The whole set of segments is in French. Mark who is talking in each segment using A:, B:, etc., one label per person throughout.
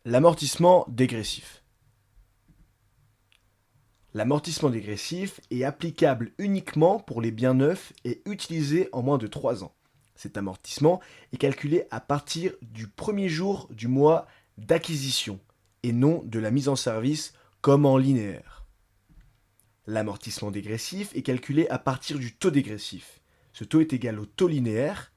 A: L'amortissement dégressif. L'amortissement dégressif est applicable uniquement pour les biens neufs et utilisés en moins de 3 ans. Cet amortissement est calculé à partir du premier jour du mois d'acquisition et non de la mise en service comme en linéaire. L'amortissement dégressif est calculé à partir du taux dégressif. Ce taux est égal au taux linéaire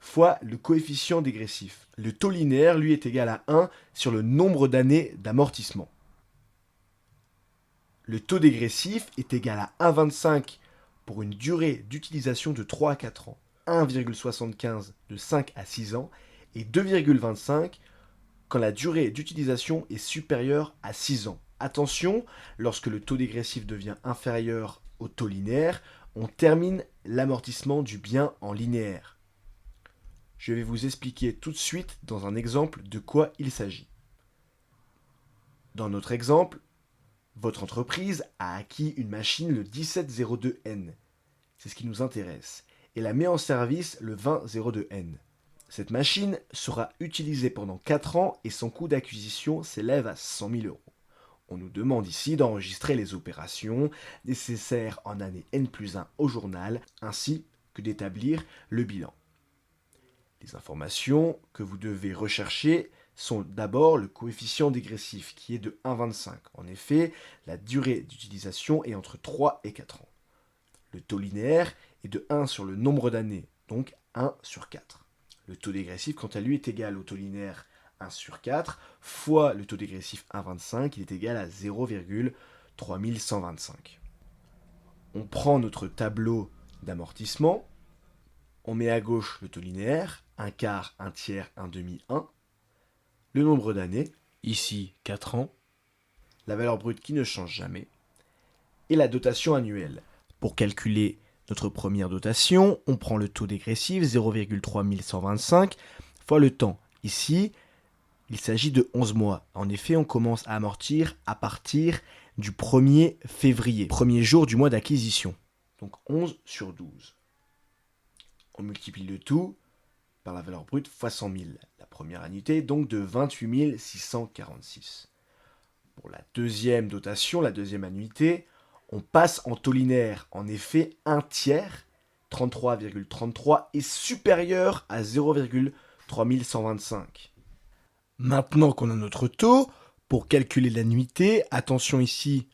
A: fois le coefficient dégressif. Le taux linéaire, lui, est égal à 1 sur le nombre d'années d'amortissement. Le taux dégressif est égal à 1,25 pour une durée d'utilisation de 3 à 4 ans, 1,75 de 5 à 6 ans et 2,25 quand la durée d'utilisation est supérieure à 6 ans. Attention, lorsque le taux dégressif devient inférieur au taux linéaire, on termine l'amortissement du bien en linéaire. Je vais vous expliquer tout de suite dans un exemple de quoi il s'agit. Dans notre exemple, votre entreprise a acquis une machine le 1702N. C'est ce qui nous intéresse. Et la met en service le 2002N. Cette machine sera utilisée pendant 4 ans et son coût d'acquisition s'élève à 100 000 euros. On nous demande ici d'enregistrer les opérations nécessaires en année N+1 au journal, ainsi que d'établir le bilan. Les informations que vous devez rechercher sont d'abord le coefficient dégressif qui est de 1,25. En effet, la durée d'utilisation est entre 3 et 4 ans. Le taux linéaire est de 1 sur le nombre d'années, donc 1 sur 4. Le taux dégressif, quant à lui, est égal au taux linéaire 1 sur 4 fois le taux dégressif 1,25, il est égal à 0,3125. On prend notre tableau d'amortissement, on met à gauche le taux linéaire, 1 quart, 1 tiers, 1 demi, 1. Le nombre d'années, ici 4 ans, la valeur brute qui ne change jamais, et la dotation annuelle. Pour calculer notre première dotation, on prend le taux dégressif, 0,3125, fois le temps. Ici, il s'agit de 11 mois. En effet, on commence à amortir à partir du 1er février, premier jour du mois d'acquisition. Donc 11 sur 12. On multiplie le tout par la valeur brute fois 100 000. La première annuité est donc de 28 646. Pour la deuxième dotation, la deuxième annuité, on passe en taux linéaire. En effet, 1 tiers, 33,33, est supérieur à 0,3125. Maintenant qu'on a notre taux, pour calculer l'annuité, attention ici,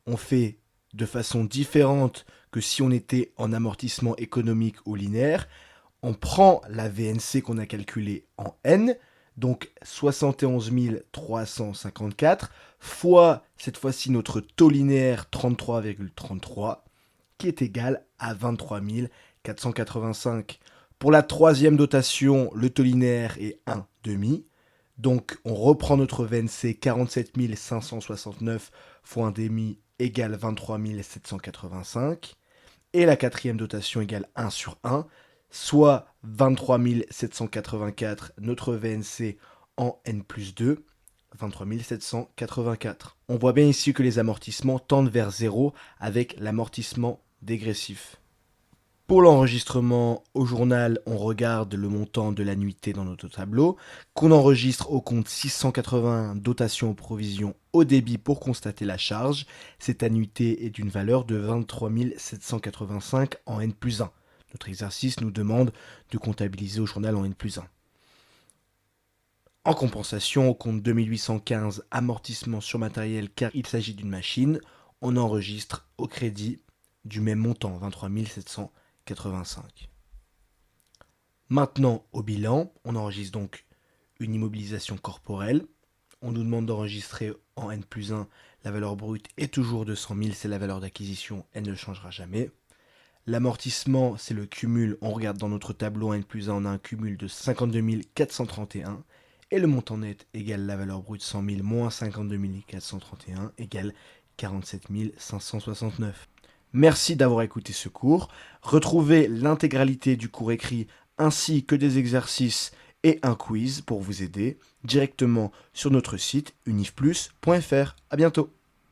A: on fait de façon différente que si on était en amortissement économique ou linéaire. On prend la VNC qu'on a calculée en N, donc 71 354, fois cette fois-ci notre taux linéaire 33,33, qui est égal à 23 485. Pour la troisième dotation, le taux linéaire est 1 demi. Donc on reprend notre VNC 47 569 fois 1 demi égale 23 785. Et la quatrième dotation égale 1 sur 1, soit 23 784, notre VNC en N plus 2, 23 784. On voit bien ici que les amortissements tendent vers 0 avec l'amortissement dégressif. Pour l'enregistrement au journal, on regarde le montant de l'annuité dans notre tableau, qu'on enregistre au compte 681 dotation aux provisions au débit pour constater la charge. Cette annuité est d'une valeur de 23 785 en N plus 1. Notre exercice nous demande de comptabiliser au journal en N plus 1. En compensation, au compte 2815 amortissement sur matériel car il s'agit d'une machine, on enregistre au crédit du même montant, 23 785. Maintenant, au bilan, on enregistre donc une immobilisation corporelle. On nous demande d'enregistrer en N plus 1, la valeur brute est toujours de 100 000, c'est la valeur d'acquisition, elle ne changera jamais. L'amortissement, c'est le cumul, on regarde dans notre tableau en N plus 1, on a un cumul de 52 431, et le montant net égale la valeur brute 100 000 moins 52 431 égale 47 569. Merci d'avoir écouté ce cours. Retrouvez l'intégralité du cours écrit ainsi que des exercices et un quiz pour vous aider directement sur notre site unifplus.fr. À bientôt.